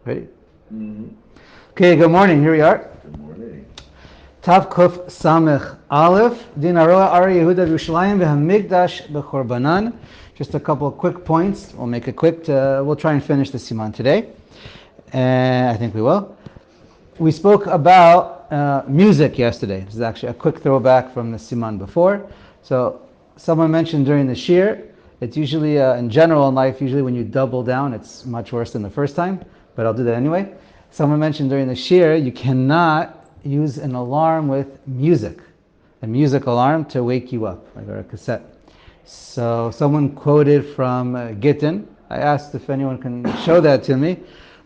Ready? Mm-hmm. Okay, good morning. Here we are. Good morning. Tav Kuf Samech Aleph Din Aroa Ari Yehuda Yerushalayim v'Hamikdash b'Chorbanan. Just a couple of quick points. We'll make it quick. We'll try and finish the Siman today. And I think we will. We spoke about music yesterday. This is actually a quick throwback from the Siman before. So someone mentioned during the shir, it's usually, in general in life, usually when you double down, it's much worse than the first time, but I'll do that anyway. Someone mentioned during the shir, you cannot use an alarm with music, a music alarm to wake you up, like a cassette. So someone quoted from Gittin. I asked if anyone can show that to me,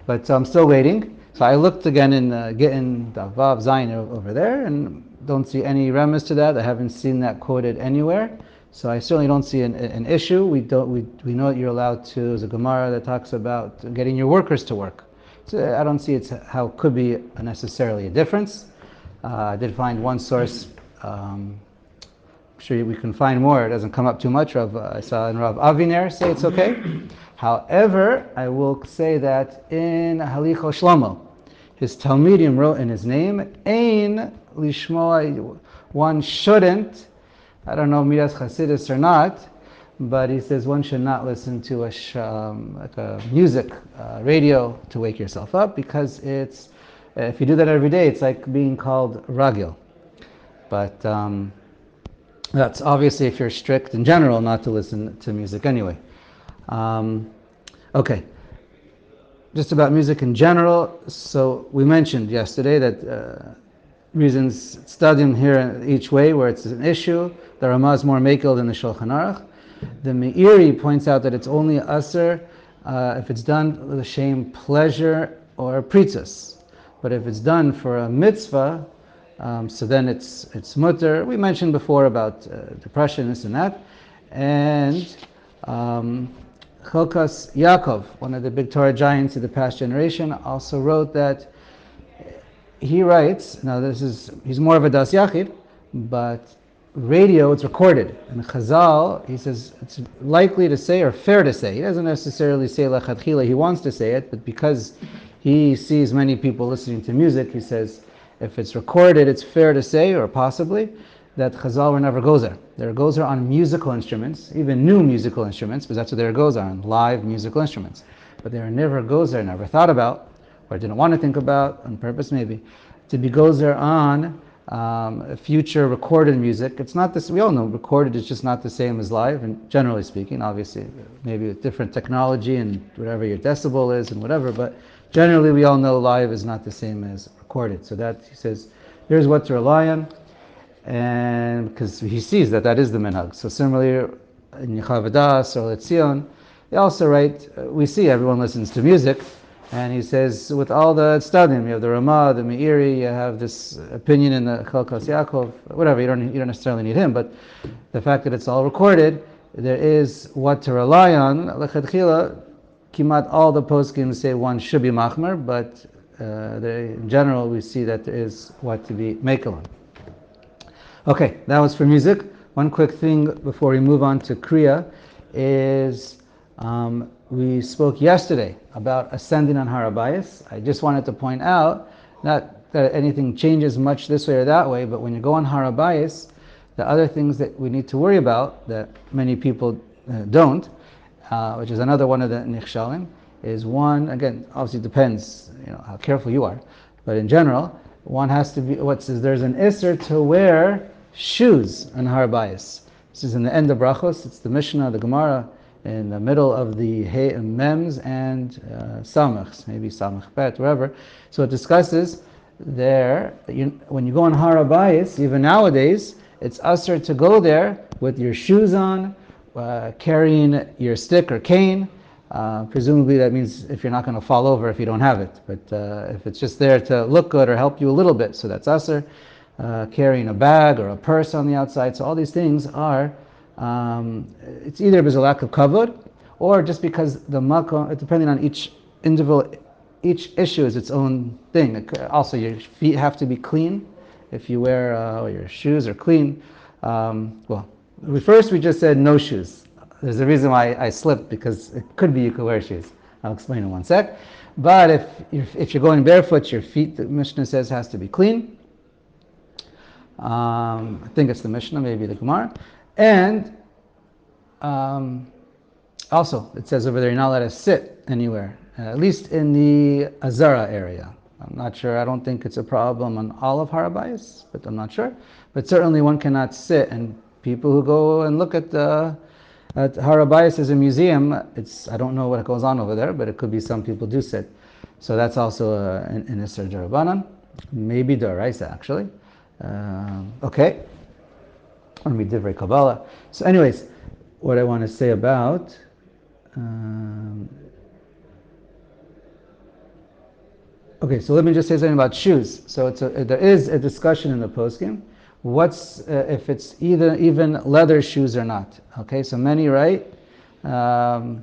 but I'm still waiting. So I looked again in Gittin, Vav Zayin over there, and don't see any remnants to that. I haven't seen that quoted anywhere. So I certainly don't see an issue. We know that you're allowed to. There's a Gemara that talks about getting your workers to work. So I don't see how it could be necessarily a difference. I did find one source. I'm sure we can find more. It doesn't come up too much. I saw in Rav Aviner say it's okay. However, I will say that in Halicho Shlomo, his Talmidim wrote in his name, Ein Lishmoa, one shouldn't, I don't know Midas Chasidus or not, but he says one should not listen to like a music radio to wake yourself up, because it's, if you do that every day, it's like being called ragil. But that's obviously if you're strict in general not to listen to music anyway. Okay, just about music in general. So we mentioned yesterday that reasons studying here each way where it's an issue. The Ramah is more makil than the Shulchan Aruch. The Meiri points out that it's only asr if it's done with a shame, pleasure, or pritzas. But if it's done for a mitzvah, so then it's mutter. We mentioned before about depression, this and that. And Chelkas Yaakov, one of the big Torah giants of the past generation, also wrote that he writes, now he's more of a das yachid, but radio, it's recorded. And Chazal, he says it's likely to say or fair to say. He doesn't necessarily say lechatchila, he wants to say it, but because he sees many people listening to music, he says if it's recorded, it's fair to say, or possibly, that Chazal were never gozer. Their gozer on musical instruments, even new musical instruments, because that's what their gozer on, live musical instruments. But they were never gozer, never thought about, or didn't want to think about, on purpose maybe, to be gozer on future recorded music. It's not this, we all know recorded is just not the same as live, and generally speaking, obviously, maybe with different technology and whatever your decibel is and whatever, but generally we all know live is not the same as recorded. So that, he says, here's what to rely on, and because he sees that is the minhag. So similarly, in Yechavadas or Letzion, they also write, we see everyone listens to music, and he says, with all the tzaddim, you have the Ramah, the Meiri, you have this opinion in the Chelkas Yaakov, whatever, you don't necessarily need him, but the fact that it's all recorded, there is what to rely on. Lechatchila, kimat all the poskim say one should be machmer, but in general we see that there is what to be makel on. Okay, that was for music. One quick thing before we move on to Kriya is we spoke yesterday about ascending on Har HaBayis. I just wanted to point out, not that anything changes much this way or that way, but when you go on Har HaBayis, the other things that we need to worry about that many people don't, which is another one of the nichshalim, is one, again, obviously depends, how careful you are, but in general, one has to be, there's an isser to wear shoes on Har HaBayis. This is in the end of Brachos, it's the Mishnah, the Gemara, in the middle of the Mems and Samachs, maybe Samach Bet, wherever. So it discusses there, when you go on Har HaBayis, even nowadays, it's asr to go there with your shoes on, carrying your stick or cane. Presumably that means if you're not going to fall over if you don't have it. But if it's just there to look good or help you a little bit, so that's asr. Carrying a bag or a purse on the outside. So all these things are, it's either because of lack of kavod, or just because the makom, depending on each individual, each issue is its own thing. Also, your feet have to be clean. If you wear, your shoes are clean. First we just said no shoes. There's a reason why I slipped, because it could be you could wear shoes. I'll explain in one sec. But if you're going barefoot, your feet, the Mishnah says, has to be clean. I think it's the Mishnah, maybe the Gemara. And also, it says over there, you're not allowed to sit anywhere, at least in the Azara area. I'm not sure. I don't think it's a problem on all of Har HaBayis, but I'm not sure. But certainly one cannot sit, and people who go and look at Har HaBayis as a museum, I don't know what goes on over there, but it could be some people do sit. So that's also an Isser Darabanan, maybe Daraisa actually. Okay, or Midivrei Kabbalah. So anyways, what I want to say about okay, so let me just say something about shoes. So there is a discussion in the poskim. What's if it's even leather shoes or not? Okay, so many write that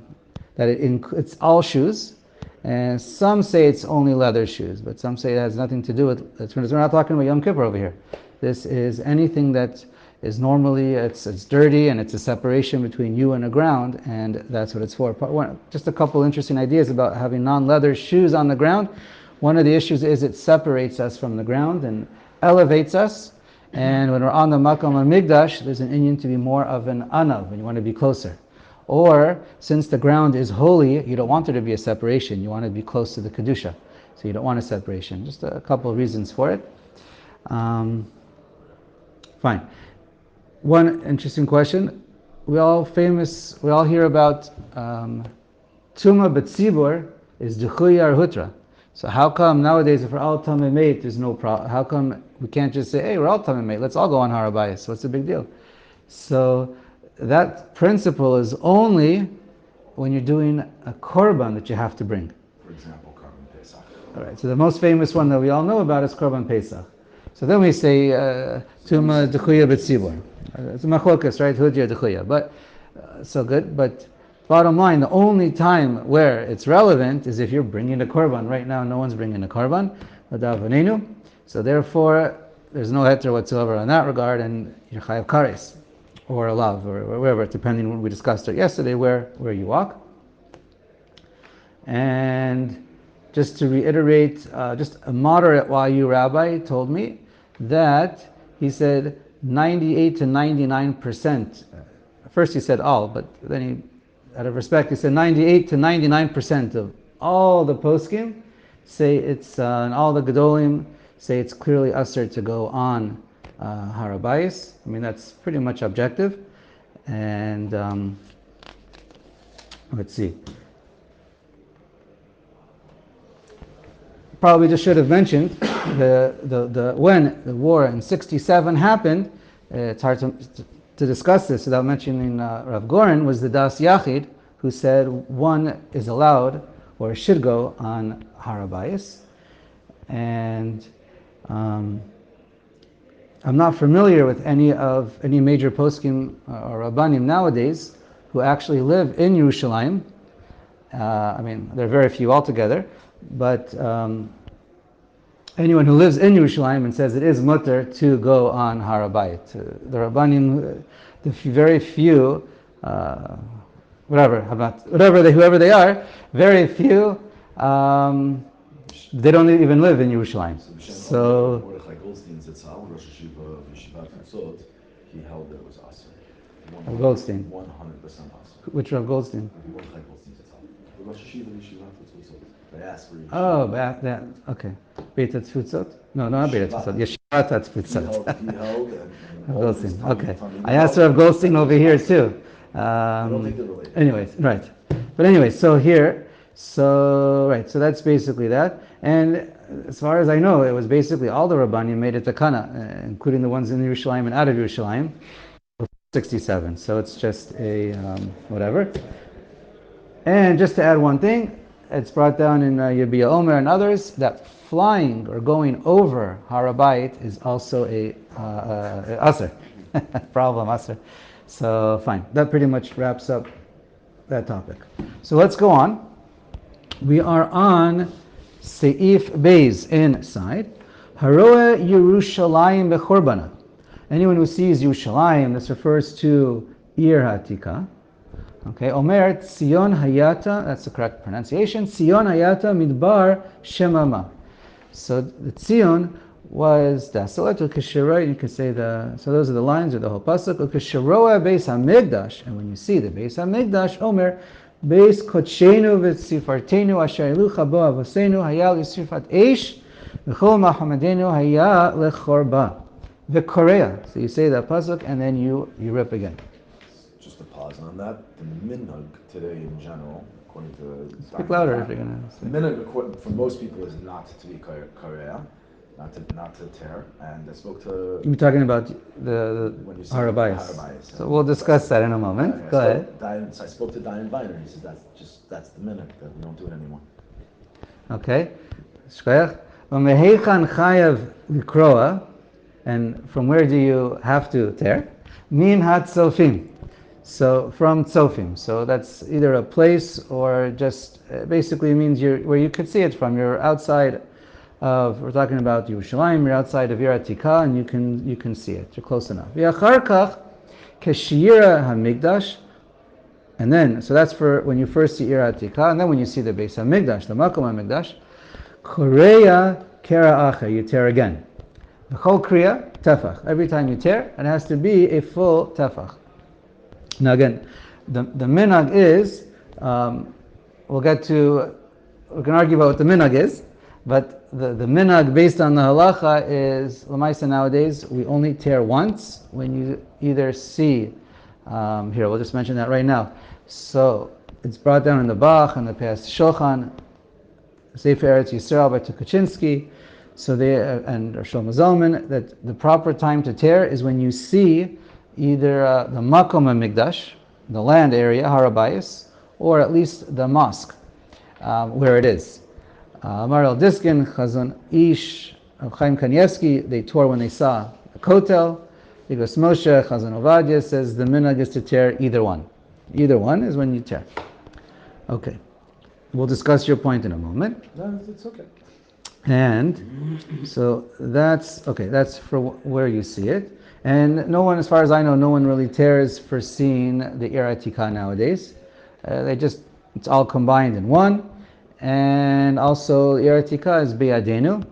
it's all shoes, and some say it's only leather shoes, but some say it has nothing to do with. We're not talking about Yom Kippur over here. This is anything that is normally it's dirty and it's a separation between you and the ground, and that's what it's for. Just a couple interesting ideas about having non-leather shoes on the ground. One of the issues is it separates us from the ground and elevates us. And when we're on the Makam HaMikdash, there's an inyan to be more of an anav, and you want to be closer. Or, since the ground is holy, you don't want there to be a separation. You want to be close to the Kedusha. So you don't want a separation. Just a couple of reasons for it. Fine. One interesting question. We all hear about Tuma B'tzibur is D'chuya or Hutra. So how come nowadays if we're all Tamei Meit, there's no problem? How come we can't just say, hey, we're all Tamei Meit, let's all go on Har HaBayis? What's the big deal? So that principle is only when you're doing a korban that you have to bring. For example, Korban Pesach. All right, so the most famous one that we all know about is Korban Pesach. So then we say Tuma D'chuya B'tzibur. It's a machlokas, right? Hudya D'chuya. But, so good, but bottom line, the only time where it's relevant is if you're bringing a korban. Right now, no one's bringing a korban, so therefore, there's no heter whatsoever in that regard, and you're chayav kares, or a lav, or wherever, depending on what we discussed it yesterday, where you walk. And just to reiterate, just a moderate YU rabbi told me that he said 98 to 99%. First he said all, but then he, out of respect, he said 98 to 99% of all the poskim say it's, and all the gedolim say it's clearly usher to go on Har HaBayis. I mean, that's pretty much objective. And let's see. Probably just should have mentioned when the war in '67 happened. It's hard to discuss this without mentioning Rav Goren was the Das Yachid who said one is allowed or should go on Har HaBayis. And I'm not familiar with any major poskim or rabbanim nowadays who actually live in Yerushalayim. I mean, there are very few altogether, but anyone who lives in Yerushalayim and says it is mutter to go on Har HaBayit. The rabbanim, the very few, whoever they are, very few, they don't even live in Yerushalayim. So Orach Goldstein Zitzal, Rosh Hashiva of Yeshivat Futzot, he held that it was Aser. Goldstein. 100% Aser. Which Rav Goldstein? Orach Goldstein Zitzal. The Rosh Hashiva of Yeshivat Futzot. They asked for Yeshivat. Oh, that, okay. Beitat Futzot? No, not Beitat Futzot. Yeshivat Futzot. He held and Goldstein. Okay. I asked Rav Goldstein over here too. I don't think they're related. Anyways, right. But anyway, so that's basically that. And as far as I know, it was basically all the Rabbanim made it takana, including the ones in Yerushalayim and out of Yerushalayim, 67. So it's just a whatever. And just to add one thing, it's brought down in Yabia Omer and others that flying or going over Har HaBayit is also a aser, problem aser. So fine, that pretty much wraps up that topic. So let's go on. We are on Seif Beis inside. Haroeh Yerushalayim bechorbana. Anyone who sees Yerushalayim, this refers to Ir Hatika. Okay, Omer Tzion Hayata, that's the correct pronunciation. Tzion Hayata Midbar Shemama. So the Tzion was desolate. Ukesheroa, you could say so those are the lines or the whole pasuk. Ukesheroa Beis Hamikdash, and when you see the Beis Hamikdash, Omer Beis Kotshenu v'Tzifartenu Asher Elucha Bo Avosenu Hayal Yisrifat Eish V'Chol Mahamadenu Haya Lechorba V'Korea. So you say that pasuk and then you rip again. Just to pause on that, the minhag today in general, according to Speak louder if you're gonna. the minhag for most people is not to be korea, not to tear. And I spoke to. You're talking about the Harabayas. So we'll discuss that in a moment. Go ahead. So I spoke to Diane Viner. He said that's the minhag that we don't do it anymore. Okay. Shkoyach. V'mehechan chayav likroa, and from where do you have to tear? Min hatzofim. So from tzofim. So that's either a place or just basically means where you could see it from. You're outside of, we're talking about Yerushalayim, you're outside of Ir Atika and you can see it. You're close enough. V'achar kach keshira hamigdash. And then, so that's for when you first see Ir Atika, and then when you see the Beis Hamikdash, the Makom Hamikdash, Korea kera acha, you tear again. V'chol kriya tefach. Every time you tear, it has to be a full tefach. Now again, the minhag is, we can argue about what the minhag is, but the minhag based on the halacha is, l'maisa nowadays, we only tear once when you either see, here, we'll just mention that right now. So, it's brought down in the Bach and the past Shulchan, Sefer Eretz Yisrael by Tukachinsky, so and Shlomo Zalman, that the proper time to tear is when you see either the Makom HaMikdash, the land area, Harabayas, or at least the mosque, where it is. Amar El Diskin, Chazon Ish, Orach Chaim Kanievsky, they tore when they saw the Kotel. Because Moshe, Chazon Ovadia says the minhag is to tear either one. Either one is when you tear. Okay. We'll discuss your point in a moment. No, it's okay. And so that's for where you see it. And no one, as far as I know, no one really tears for seeing the Ir Atika nowadays. It's all combined in one. And also, Ir Atika is Beyadenu.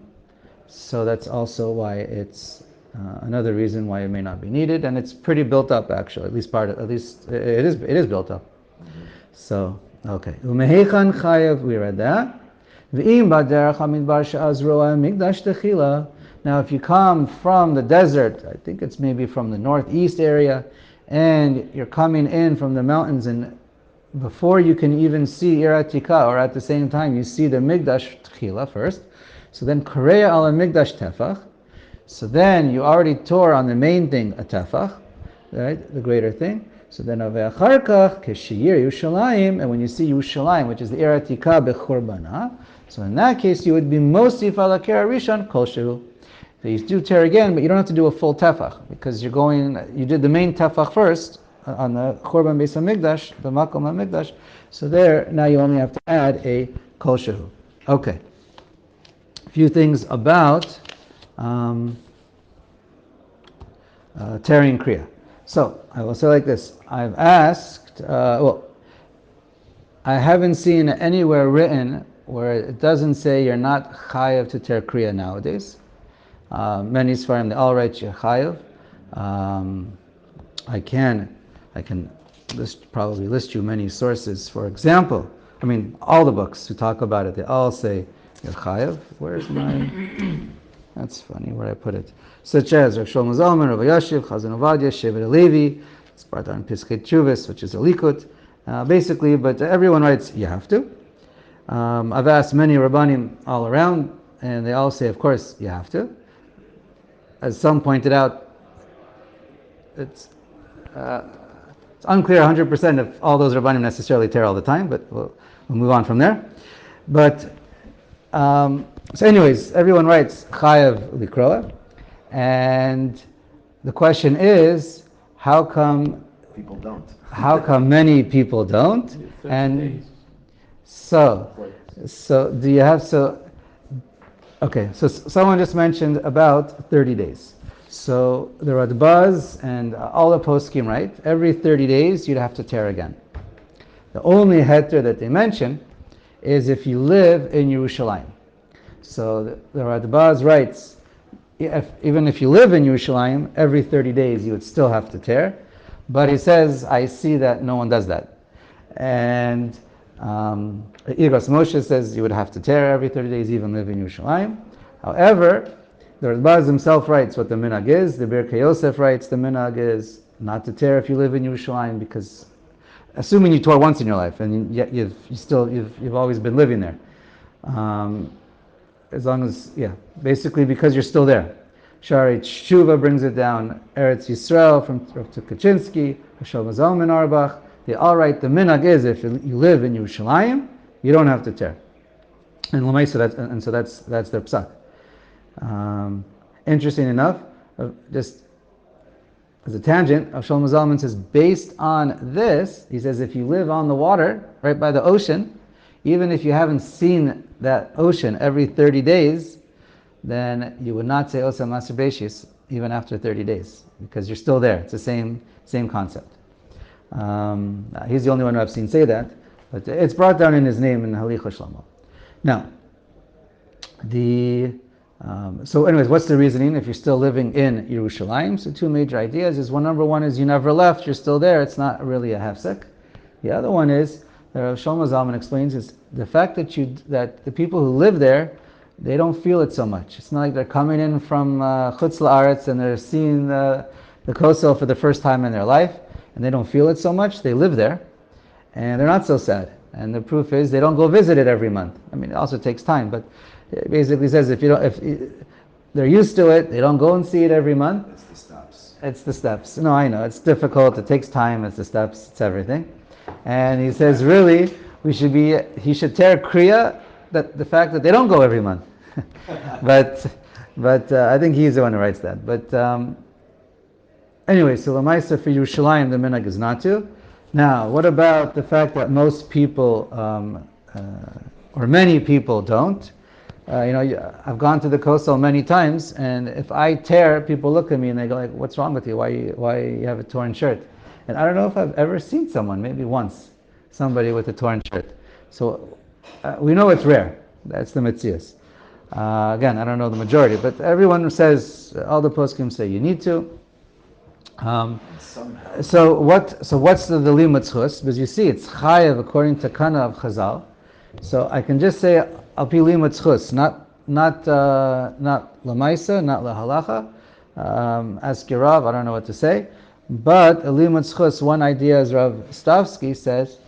So that's also why it's another reason why it may not be needed. And it's pretty built up, actually. At least it is built up. Mm-hmm. So, okay. Umehechan chayav, we read that. V'im b'derech hamidbar she'az roa mikdash techila. Now, if you come from the desert, I think it's maybe from the northeast area, and you're coming in from the mountains, and before you can even see Ir Atika, or at the same time you see the Mikdash Tchila first, so then Korea ala Mikdash Tefach, so then you already tore on the main thing a Tefach, right, the greater thing, so then Ave'achar kach keshiyir Yerushalayim, and when you see Yerushalayim, which is the Ir Atika bechurbanah, so in that case you would be mosif ala kera rishon kol shehu. So you do tear again, but you don't have to do a full tefach, because you did the main tefach first, on the Churban Beis HaMikdash, the Makom HaMikdash, so there, now you only have to add a kol shehu. Okay. A few things about tearing kriya. So, I will say like this, I've asked, I haven't seen anywhere written where it doesn't say you're not chayav to tear kriya nowadays. Many Sfarim, they all write you're chayav. I can probably list you many sources. For example, all the books who talk about it, they all say you're chayav. Where's my? That's funny where I put it. Such as Rav Shlomo Zalman, Rav Yashiv, Chazon Ovadia, Shevet Levi, it's brought down in Piskei Teshuvos, which is a likut. Basically, but everyone writes you have to. I've asked many Rabbanim all around, and they all say, of course, you have to. As some pointed out, it's unclear 100% if all those Rabbanim necessarily tear all the time, but we'll move on from there. But, so anyways, everyone writes Chayav Likroa, and the question is, how come people don't? How come many people don't? And so do you have, okay, so someone just mentioned about 30 days. So the Radbaz and all the poskim, right? Every 30 days you'd have to tear again. The only heter that they mention is if you live in Yerushalayim. So the Radbaz writes, even if you live in Yerushalayim, every 30 days you would still have to tear. But he says, I see that no one does that. And Igros Moshe says you would have to tear every 30 days, even live in Yerushalayim. However, the Radbaz himself writes what the minhag is. The Birkei Yosef writes the minhag is not to tear if you live in Yerushalayim, because assuming you tore once in your life and yet you've always been living there, as long as basically because you're still there. Shari Tshuva brings it down. Eretz Yisrael from Tukachinsky, Shlomo Zalman Auerbach. They all write the minhag is if you live in Yerushalayim, you don't have to tear. And Lamaisa, so that's their psak. Interesting enough, just as a tangent, Shlomo Zalman says, based on this, he says if you live on the water, right by the ocean, even if you haven't seen that ocean every 30 days, then you would not say Osa Maser Beishis even after 30 days, because you're still there. It's the same concept. He's the only one who I've seen say that, but it's brought down in his name in Halicha Shlomo. Now, so anyways, what's the reasoning if you're still living in Yerushalayim? So two major ideas is number one is you never left, you're still there, it's not really a hefsek. The other one is, Shlomo Zalman explains, is the fact that the people who live there, they don't feel it so much. It's not like they're coming in from Chutz La'aretz and they're seeing the Kosel for the first time in their life, and they don't feel it so much. They live there, and they're not so sad. And the proof is they don't go visit it every month. I mean, it also takes time, but it basically says if they're used to it, they don't go and see it every month. It's the steps. It's the steps. No, I know it's difficult. It takes time. It's the steps. It's everything. And he says, really, he should tear kriya that the fact that they don't go every month. but I think he's the one who writes that. But anyway, so Lamaisa for Yerushalayim, the minhag is not to. Now, what about the fact that most people, or many people don't? I've gone to the Kosel many times, and if I tear, people look at me and they go like, "What's wrong with you? Why you have a torn shirt?" And I don't know if I've ever seen someone, maybe once, somebody with a torn shirt. So we know it's rare. That's the metzius. Again, I don't know the majority, but everyone says, all the poskim say you need to. So what's the limud chus? Because you see, it's chayev according to Kana of Chazal. So I can just say al pi limud chus, not lamaisa, not lahalacha. Ask your Rav, I don't know what to say. But a limud chus, one idea, as Rav Stavsky says,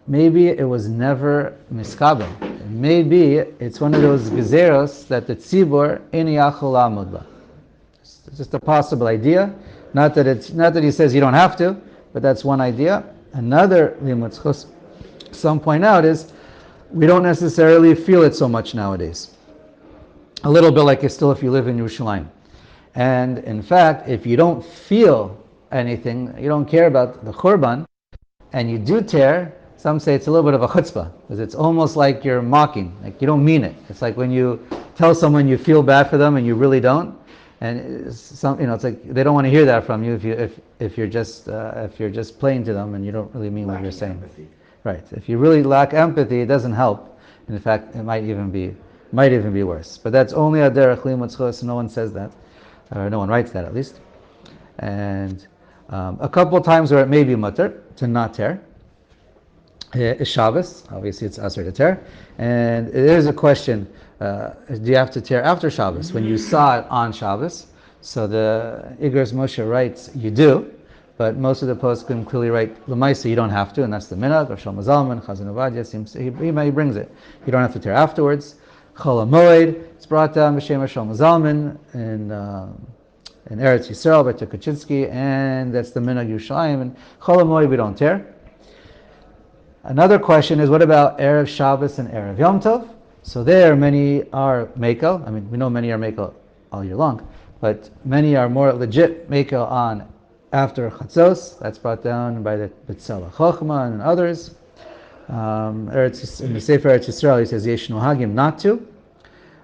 maybe it was never miskabel. Maybe it's one of those gezeros that the tzibur ein yachol la'amod ba. It's just a possible idea. Not that he says you don't have to, but that's one idea. Another limud chus, some point out, is we don't necessarily feel it so much nowadays. A little bit like it's still if you live in Yerushalayim. And in fact, if you don't feel anything, you don't care about the churban, and you do tear, some say it's a little bit of a chutzpah, because it's almost like you're mocking, like you don't mean it. It's like when you tell someone you feel bad for them and you really don't, and it's like they don't want to hear that from you if you're just playing to them and you don't really mean what you're saying. Empathy. Right. If you really lack empathy, it doesn't help. In fact, it might even be worse. But that's only a derech limud chus. No one says that, or no one writes that at least. And a couple of times where it may be mutter to not tear is Shabbos. Obviously, it's asur to tear. And there's a question: do you have to tear after Shabbos when you saw it on Shabbos? So the Igros Moshe writes you do, but most of the poskim clearly write l'maisa you don't have to, and that's the minhag of Shlomo Zalman, Chazon Ovadia seems he brings it. You don't have to tear afterwards. Chol HaMoed, it's brought down b'shem Shlomo Zalman in Eretz Yisrael by Tukachinsky, and that's the minhag Yerushalayim. And Chol HaMoed we don't tear. Another question is, what about Erev Shabbos and Erev Yom Tov? So there, many are mekel. I mean, we know many are mekel all year long, but many are more legit mekel on after Chatzos. That's brought down by the B'tzela Chochma and others. In the Sefer Eretz Yisrael, he says yesh nuhagim not to,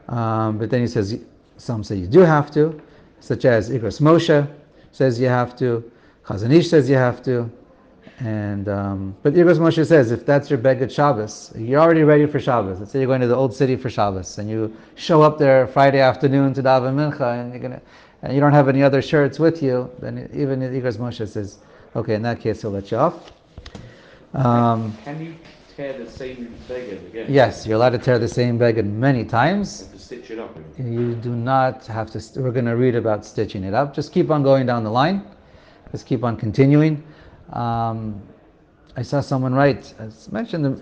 but then he says some say you do have to, such as Igros Moshe says you have to, Chazon Ish says you have to, And but Igros Moshe says if that's your beged Shabbos, you're already ready for Shabbos. Let's say you're going to the old city for Shabbos, and you show up there Friday afternoon to daven mincha, and you don't have any other shirts with you. Then even Igros Moshe says, okay, in that case, he'll let you off. Can you tear the same beged again? Yes, you're allowed to tear the same beged many times. And to stitch it up. You do not have to. We're going to read about stitching it up. Just keep on going down the line. Just keep on continuing. I saw someone write. As mentioned,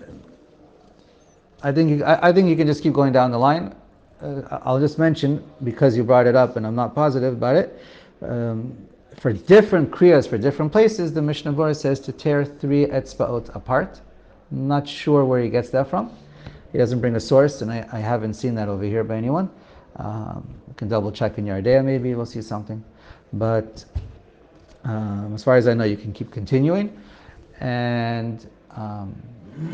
I think you can just keep going down the line. I'll just mention because you brought it up, and I'm not positive about it. For different kriyas, for different places, the Mishnah Berurah says to tear 3 etzbaot apart. I'm not sure where he gets that from. He doesn't bring a source, and I haven't seen that over here by anyone. You can double check in Yardea, maybe we'll see something. But as far as I know, you can keep continuing. And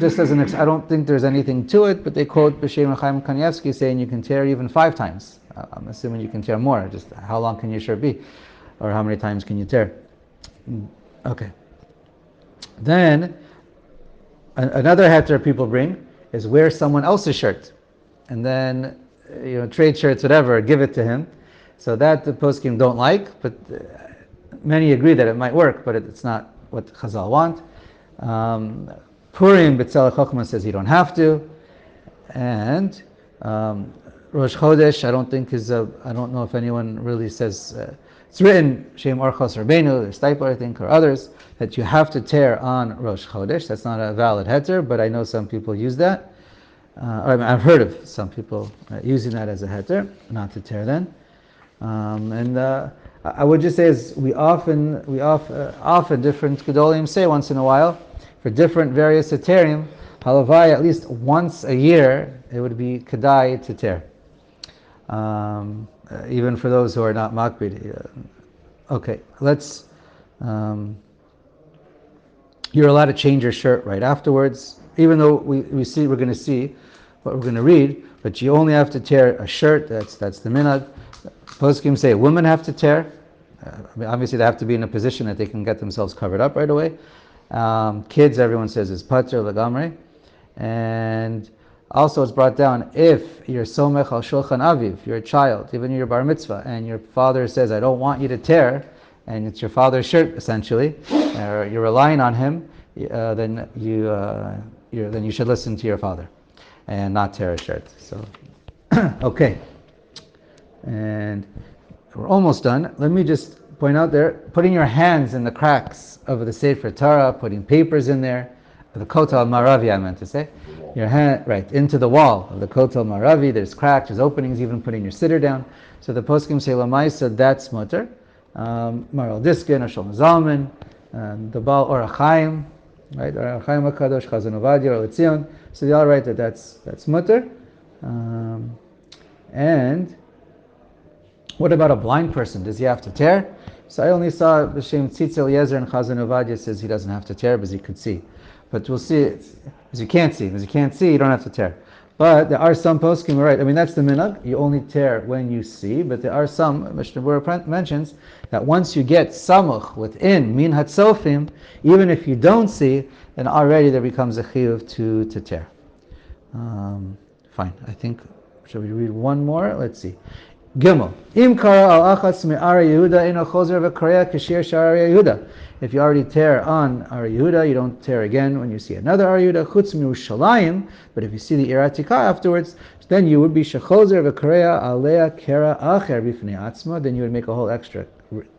just as I don't think there's anything to it, but they quote B'Shem Chaim Kanievsky saying you can tear even 5 times. I'm assuming you can tear more. Just how long can your shirt be? Or how many times can you tear? Okay. Then, another heter people bring is wear someone else's shirt. And then, trade shirts, whatever, give it to him. So that the poskim don't like, but many agree that it might work, but it's not what Chazal want. Purim, B'Tzelach Chochmah says you don't have to. And Rosh Chodesh, I don't know if anyone really says, it's written, Shem Orchos Rabbeinu, there's Stipler, I think, or others, that you have to tear on Rosh Chodesh. That's not a valid heter, but I know some people use that. I've heard of some people using that as a heter, not to tear then. I would just say is we often different gedolim say once in a while for different various heterim halavai at least once a year it would be kedai to tear, even for those who are not makbid. Okay, let's. You're allowed to change your shirt right afterwards, even though we're going to see what we're going to read, but you only have to tear a shirt. That's the minhag. Poskim say women have to tear. Obviously, they have to be in a position that they can get themselves covered up right away. Kids, everyone says, is pater lagamre. And also, it's brought down if you're somech al shulchan aviv, you're a child, even your bar mitzvah, and your father says, I don't want you to tear, and it's your father's shirt essentially, or you're relying on him, then you should listen to your father and not tear a shirt. So, okay. And we're almost done. Let me just point out there, putting your hands in the cracks of the Sefer Torah, putting papers in there, the Kotel Maravi I meant to say, your hand, right, into the wall of the Kotel Maravi, there's cracks, there's openings, even putting your sitter down. So the poskim say, Lamaisa, that's mutter. Maral Diskin, Ashol Zalman, the Baal Orach Chaim, right, Orach Chaim HaKadosh, Chazon Ovadia, Or so they all write that's mutter. And what about a blind person? Does he have to tear? So I only saw B'Shem Tzitz Eliezer and Chazon Ovadia says he doesn't have to tear because he could see. But we'll see, because you can't see. Because you can't see, you don't have to tear. But there are some poskim, right? I mean, that's the minhag. You only tear when you see. But there are some, Mishnah Berurah mentions, that once you get samuch within min hatzofim, even if you don't see, then already there becomes a chiyuv to tear. Fine. I think, shall we read one more? Let's see. Gimel. Im kara al achatz me'ara Yehuda ino chozer v'korea k'shir shar Yehuda. If you already tear on Ar Yehuda, you don't tear again when you see another Ar Yehuda, chutz mi'Yerushalayim, but if you see the Ir Atika afterwards, then you would be shechozer v'korea alea kera acher b'fnei atzma, then you would make a whole extra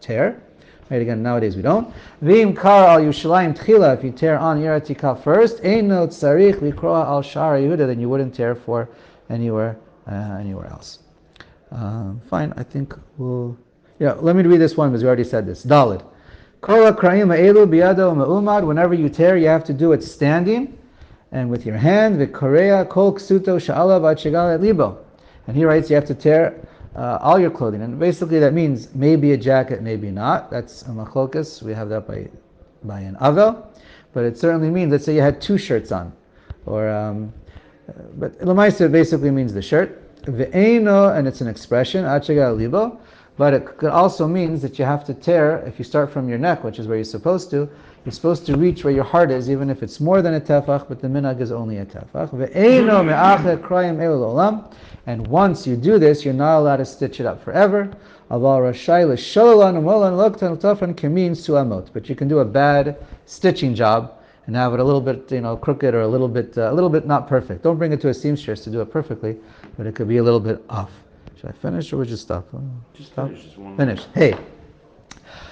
tear. Right, again, nowadays we don't. V'im kara al Yerushalayim tchila, if you tear on Ir Atika first, eino tzarich likroa al shar Yehuda, then you wouldn't tear for anywhere else. Fine, I think let me read this one because we already said this. Dalid. Whenever you tear, you have to do it standing and with your hand. And he writes you have to tear all your clothing. And basically that means maybe a jacket, maybe not. That's a machlokas. We have that by an avel. But it certainly means, let's say you had 2 shirts on. But Lamaisa basically means the shirt. Ve'eno, and it's an expression, achaga libo, but it could also means that you have to tear, if you start from your neck, which is where you're supposed to, you You're supposed to reach where your heart is, even if it's more than a tefach, but the minhag is only a tefach. Ve'eino me'acheh krayim elu olam. And once you do this, you're not allowed to stitch it up forever. Aval rashai l'shololan u'molan l'oktan l'tafan kemin su'amot. But you can do a bad stitching job and have it a little bit, crooked or a little bit not perfect. Don't bring it to a seamstress to do it perfectly, but it could be a little bit off. Should I finish or would you stop? Just stop. finish. Just one. Finish. Hey.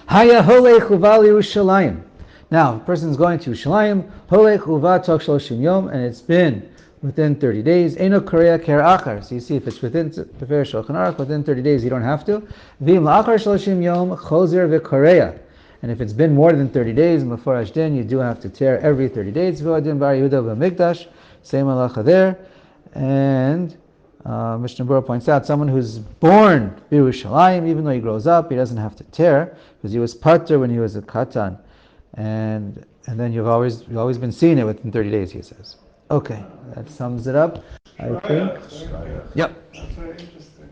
Haya holech uva Yerushalayim. Now, a person's going to Yerushalayim, holech uva tok shloshim yom, and it's been within 30 days. Eino korea ker achar. So you see, if it's within Befer Shulchan Aruch, within 30 days, you don't have to. V'im la'achar shloshim yom chozer v'korea. And if it's been more than 30 days, Meforash din, you do have to tear every 30 days. V'adin bar Yehuda v'mikdash, same halacha there. And Mishnah Berurah points out, someone who's born Yerushalayim, even though he grows up, he doesn't have to tear, because he was pater when he was a katan. And then you've always been seeing it within 30 days, he says. Okay, that sums it up, I think. Yep. That's very interesting.